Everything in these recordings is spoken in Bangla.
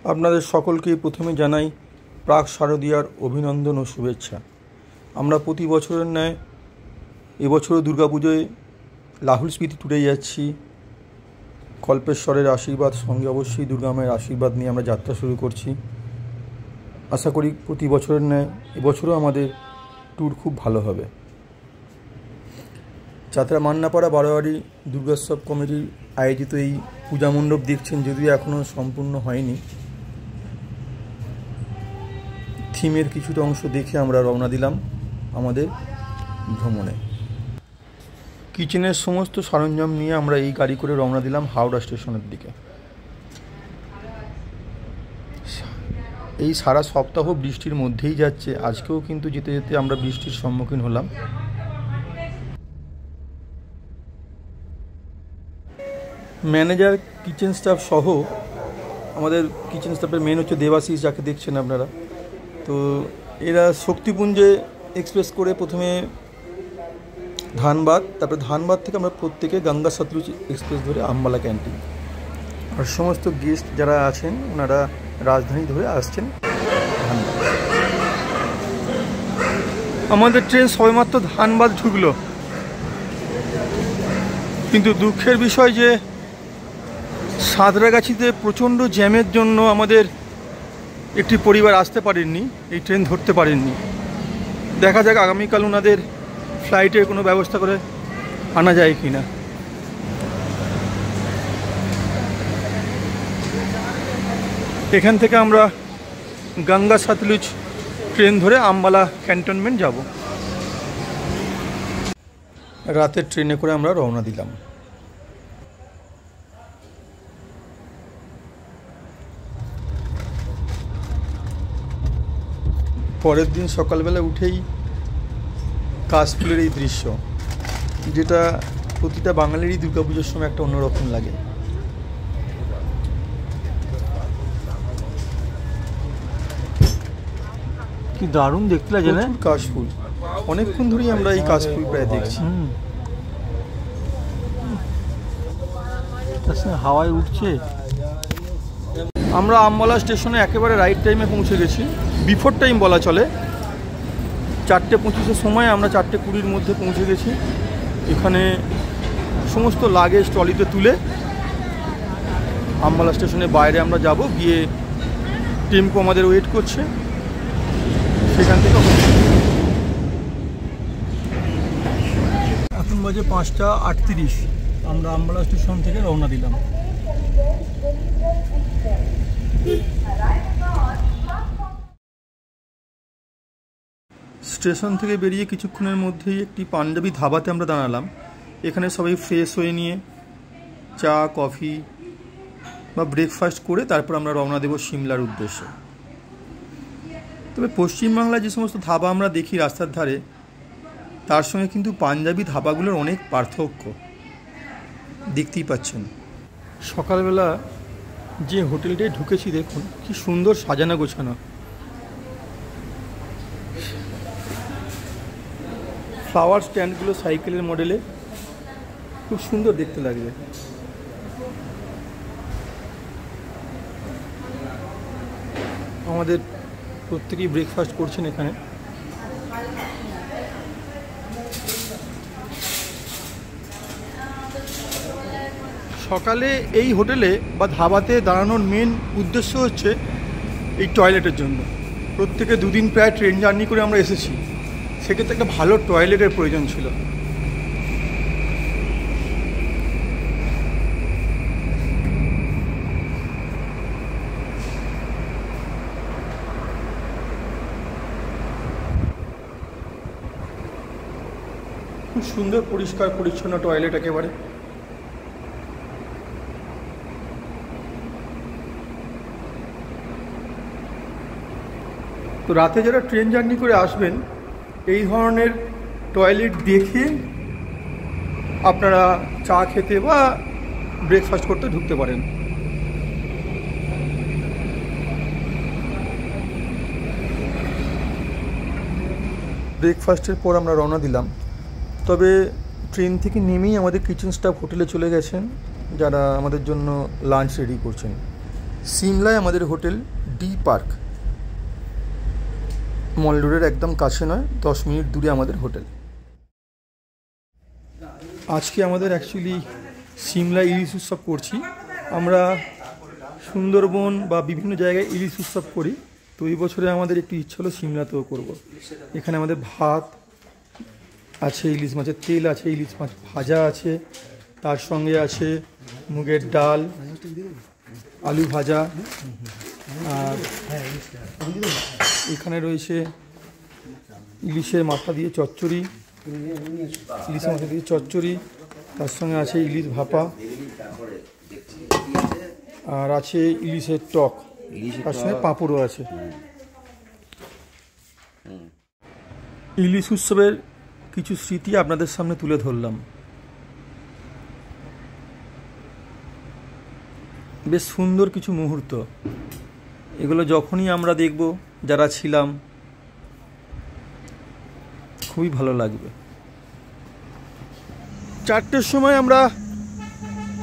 আপনাদের সকলকে প্রথমে জানাই প্রাক শারদীয়ার অভিনন্দন ও শুভেচ্ছা। আমরা প্রতি বছরের ন্যায় এবছরও দুর্গাপুজোয় লাহুল স্পিতি ট্যুরে যাচ্ছি। কল্পেশ্বরের আশীর্বাদ সঙ্গে অবশ্যই দুর্গা মায়ের আশীর্বাদ নিয়ে আমরা যাত্রা শুরু করছি। আশা করি প্রতি বছরের ন্যায় এবছরও আমাদের ট্যুর খুব ভালো হবে। যাত্রা মান্নাপাড়া বারোয়ারি দুর্গোৎসব কমিটির আয়োজিত এই পূজা মণ্ডপ দেখছেন, যদিও এখনও সম্পূর্ণ হয়নি। থিমের কিছুটা অংশ দেখে আমরা রওনা দিলাম আমাদের ভ্রমণে। কিচেনের সমস্ত সরঞ্জাম নিয়ে আমরা এই গাড়ি করে রওনা দিলাম হাওড়া স্টেশনের দিকে। এই সারা সপ্তাহ বৃষ্টির মধ্যেই যাচ্ছে, আজকেও কিন্তু যেতে যেতে আমরা বৃষ্টির সম্মুখীন হলাম। ম্যানেজার, কিচেন স্টাফ সহ আমাদের কিচেন স্টাফের মেন হচ্ছে দেবাশিস, যাকে দেখছেন আপনারা। তো এরা শক্তিপুঞ্জে এক্সপ্রেস করে প্রথমে ধানবাদ, তারপরে ধানবাদ থেকে আমরা প্রত্যেকে গঙ্গা সতলুজ এক্সপ্রেস ধরে আম্বালা ক্যান্টিন। আর সমস্ত গেস্ট যারা আছেন ওনারা রাজধানী ধরে আসছেন ধানবাদ। আমাদের ট্রেন সবেমাত্র ধানবাদ ঢুকলো, কিন্তু দুঃখের বিষয় যে সাঁতরাগাছিতে প্রচণ্ড জ্যামের জন্য আমাদের একটি পরিবার আসতে পারেননি, এই ট্রেন ধরতে পারেননি। দেখা যাক আগামীকাল ওনাদের ফ্লাইটের কোনো ব্যবস্থা করে আনা যায় কি না। এখান থেকে আমরা গঙ্গা সতলুজ ট্রেন ধরে আম্বালা ক্যান্টনমেন্ট যাব। রাতের ট্রেনে করে আমরা রওনা দিলাম। পরের দিন সকালবেলা উঠেই কাশফুলের এই দৃশ্য, যেটা প্রতিটা বাঙালিরই দুর্গাপুজোর সময় একটা অন্যরকম লাগে। কি দারুণ দেখতে লাগে না কাশফুল। অনেকক্ষণ ধরেই আমরা এই কাশফুল প্রায় দেখছি। হাওয়ায় উঠছে। আমরা আম্বালা স্টেশনে একেবারে রাইট টাইমে পৌঁছে গেছি, বিফোর টাইম বলা চলে। 4:25-এর সময় আমরা 4:20-র মধ্যে পৌঁছে গেছি। এখানে সমস্ত লাগেজ ট্রলিতে তুলে আম্বালা স্টেশনের বাইরে আমরা যাব, গিয়ে টেম্পো আমাদের ওয়েট করছে সেখান থেকে। এখন বাজে 5:38, আমরা আম্বালা স্টেশন থেকে রওনা দিলাম। স্টেশন থেকে বেরিয়ে কিছুক্ষণের মধ্যেই একটি পাঞ্জাবি ধাবাতে আমরা দাঁড়ালাম। এখানে সবাই ফ্রেশ হয়ে নিয়ে চা, কফি বা ব্রেকফাস্ট করে তারপর আমরা রওনা দেব সিমলার উদ্দেশ্যে। তবে পশ্চিমবাংলায় যে সমস্ত ধাবা আমরা দেখি রাস্তার ধারে, তার সঙ্গে কিন্তু পাঞ্জাবি ধাবাগুলোর অনেক পার্থক্য দেখতেই পাচ্ছেন। সকালবেলা যে হোটেলটায় ঢুকেছি দেখুন কি সুন্দর সাজানো গোছানো। ফ্লাওয়ার স্ট্যান্ডগুলো সাইকেলের মডেলে খুব সুন্দর দেখতে লাগবে। আমাদের প্রত্যেকেই ব্রেকফাস্ট করছেন এখানে। সকালে এই হোটেলে বা ধাবাতে দাঁড়ানোর মেন উদ্দেশ্য হচ্ছে এই টয়লেটের জন্য। প্রত্যেকে 2 দিন প্রায় ট্রেন জার্নি করে আমরা এসেছি, সেক্ষেত্রে একটা ভালো টয়লেটের প্রয়োজন ছিল। খুব সুন্দর পরিষ্কার পরিচ্ছন্ন টয়লেট একেবারে। তো রাতে যারা ট্রেন জার্নি করে আসবেন, এই ধরনের টয়লেট দেখে আপনারা চা খেতে বা ব্রেকফাস্ট করতে ঢুকতে পারেন। ব্রেকফাস্টের পর আমরা রওনা দিলাম। তবে ট্রেন থেকে নেমেই আমাদের কিচেন স্টাফ হোটেলে চলে গেছেন, যারা আমাদের জন্য লাঞ্চ রেডি করছেন। সিমলায় আমাদের হোটেল ডি পার্ক, মল রোডের একদম কাছে নয়, 10 মিনিট দূরে আমাদের হোটেল। আজকে আমাদের অ্যাকচুয়ালি সিমলা ইলিশ উৎসব করছি আমরা। সুন্দরবন বা বিভিন্ন জায়গায় ইলিশ উৎসব করি, তো এই বছরে আমাদের একটু ইচ্ছা হলো সিমলাতেও করব। এখানে আমাদের ভাত আছে, ইলিশ মাছের তেল আছে, ইলিশ মাছ ভাজা আছে, তার সঙ্গে আছে মুগের ডাল, আলু ভাজা, আর এখানে রয়েছে ইলিশের মাথা দিয়ে চচ্চড়ি, ইলিশের মাথা দিয়ে চচ্চড়ি, তার সঙ্গে আছে ইলিশ ভাপা, আর আছে ইলিশের টক, তার সঙ্গে পাঁপড়ও আছে। ইলিশ উৎসবের কিছু স্মৃতি আপনাদের সামনে তুলে ধরলাম। বেশ সুন্দর কিছু মুহূর্ত, এগুলো যখনই আমরা দেখব যারা ছিলাম খুবই ভালো লাগবে। 4টের সময় আমরা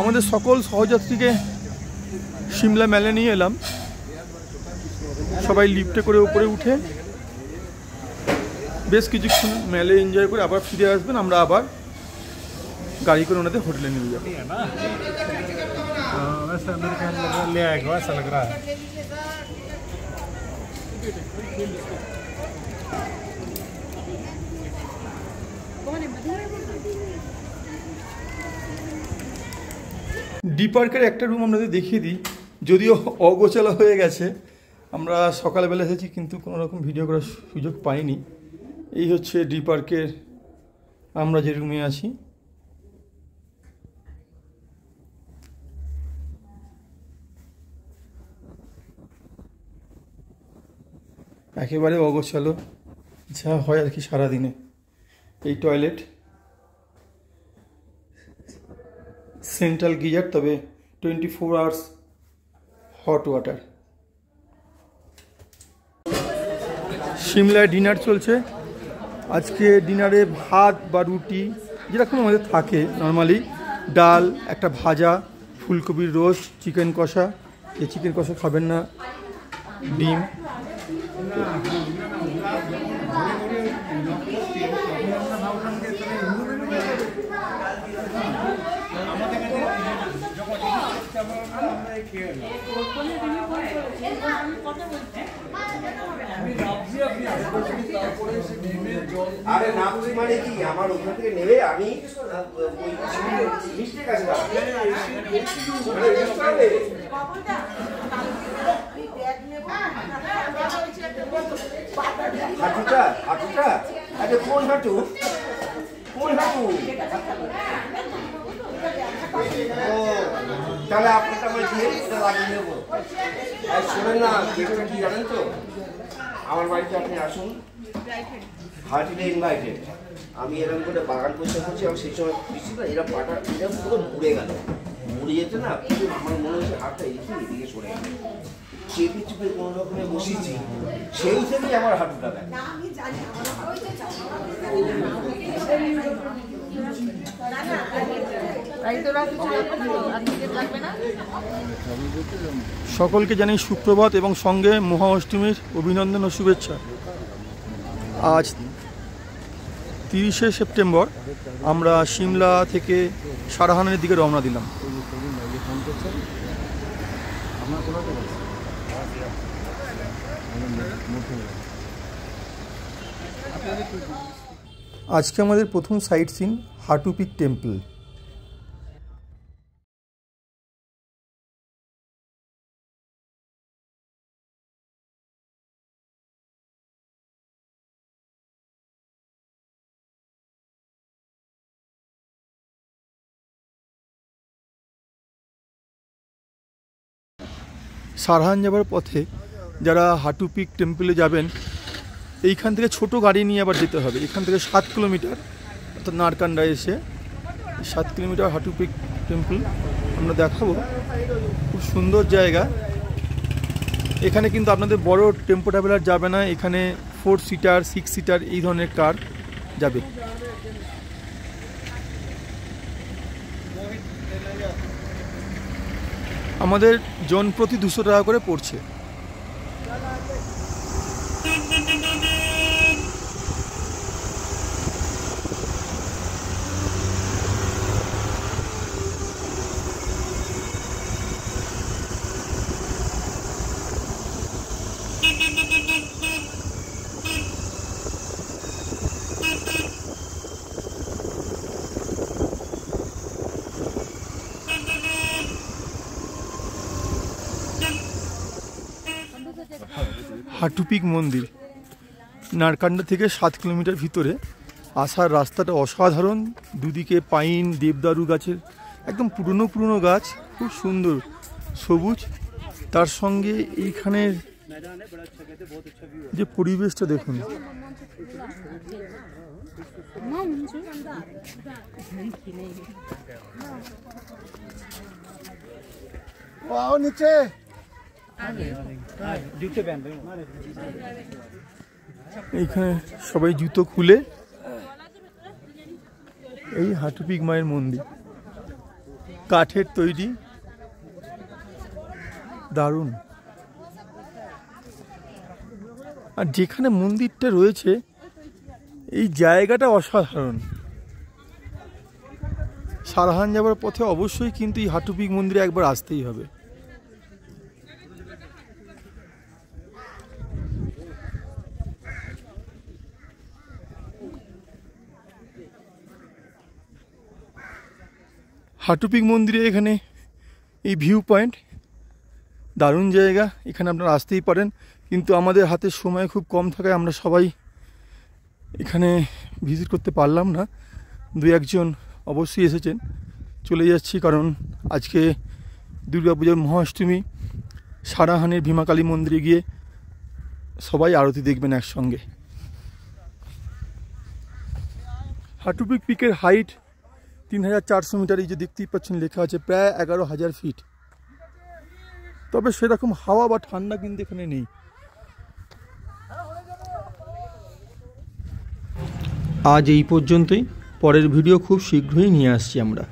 আমাদের সকল সহযাত্রীকে সিমলা মেলে নিয়ে এলাম। সবাই লিফটে করে উপরে উঠে বেশ কিছুক্ষণ মেলে এনজয় করে আবার ফিরে আসবেন। আমরা আবার গাড়ি করে ওনাদের হোটেলে নিয়ে যাবো। ডি পার্কের একটা রুম আপনাদের দেখিয়ে দিই, যদিও অগোছালো হয়ে গেছে। আমরা সকালবেলা এসেছি কিন্তু কোনো রকম ভিডিও করার সুযোগ পাইনি। এই হচ্ছে ডি পার্কের আমরা যে রুমে আছি। একেবারে অগোছালো, যা হয় আর কি সারাদিনে। এই টয়লেট, সেন্ট্রাল গিজার, তবে 24 আওয়ার্স হট ওয়াটার। সিমলায় ডিনার চলছে। আজকে ডিনারে ভাত বা রুটি যেরকম আমাদের থাকে নর্মালি, ডাল, একটা ভাজা, ফুলকপির রোস্ট, চিকেন কষা, যে চিকেন কষা খাবেন না, ডিম। আরে নামছি মানে কি, আমার ওখান থেকে নেবে আমি মিষ্টির কাছে হাঁটুটা হাঁটুটা, আচ্ছা কোন হাঁটু, কোন হাঁটু? ও তাহলে আপনারটা আমি দিয়ে লাগিয়ে নেবো। আর শোনেন না, যেটা কি জানেন তো, আমার বাড়িতে আপনি আসুন, হার্টিলি ইনভাইটেড। আমি এরকম করে বাগান পরিষ্কার করছি, এবং সেই সময় বৃষ্টিটা এরা পাটা এটা পুরো মুড়ে গেল, মুড়ে যেতে না পুরো আমার মনে হচ্ছে হাতটা এদিকে সরে গেল। চেপে চুপে কোনো রকমে বসিয়েছি, সেই থেকেই আমার হাঁটুটা দেয়। সকলকে জানাই সুপ্রভাত এবং সঙ্গে মহা অষ্টমীর অভিনন্দন ও শুভেচ্ছা। আজ 30শে সেপ্টেম্বর আমরা সিমলা থেকে সারাহানের দিকে রওনা দিলাম। আজকে আমাদের প্রথম site scene হাটু pick temple. Sarahan যাবার পথে যারা হাটু পিক টেম্পলে যাবেন, এইখান থেকে ছোট গাড়ি নিয়ে আবার যেতে হবে। এখান থেকে 7 কিলোমিটার, অর্থাৎ নারকান্ডা এসে 7 কিলোমিটার হাটু পিক টেম্পল আমরা দেখাবো। খুব সুন্দর জায়গা। এখানে কিন্তু আপনাদের বড় টেম্পো ট্রাভেলার যাবে না, এখানে 4 সিটার 6 সিটার এই ধরনের কার যাবে। আমাদের জন প্রতি 200 টাকা করে পড়ছে। হাটুপিক মন্দির নারকান্ডা থেকে 7 কিলোমিটার ভিতরে। আসার রাস্তাটা অসাধারণ, দুদিকে পাইন দেবদারু গাছের একদম পুরনো গাছ, খুব সুন্দর সবুজ। তার সঙ্গে এইখানের যে পরিবেশটা দেখুন, নিচে এইখানে সবাই জুতো খুলে এই হাটুপিক মায়ের মন্দির, কাঠের তৈরি, দারুণ। আর যেখানে মন্দিরটা রয়েছে এই জায়গাটা অসাধারণ। সারহান যাবার পথে অবশ্যই কিন্তু এই হাটুপিক মন্দিরে একবার আসতেই হবে। হাটুপিক মন্দিরে এখানে এই ভিউ পয়েন্ট, দারুণ জায়গা, এখানে আপনারা আসতেই পারেন। কিন্তু আমাদের হাতে সময় খুব কম থাকায় আমরা সবাই এখানে ভিজিট করতে পারলাম না। 2-1 জন অবশ্যই এসেছেন, চলে যাচ্ছি কারণ আজকে দুর্গাপূজার মহাষ্টমী। সারাহানের ভীমাকালী মন্দিরে গিয়ে সবাই আরতি দেখবেন একসঙ্গে। হাটুপিক পিকের হাইট 3400 মিটার। এই যে দেখতেই পাচ্ছেন লেখা আছে প্রায় 11,000 ফিট। তবে সেরকম হাওয়া বা ঠান্ডা কিন্তু এখানে নেই। আজ এই পর্যন্তই, পরের ভিডিও খুব শীঘ্রই নিয়ে আসছি আমরা।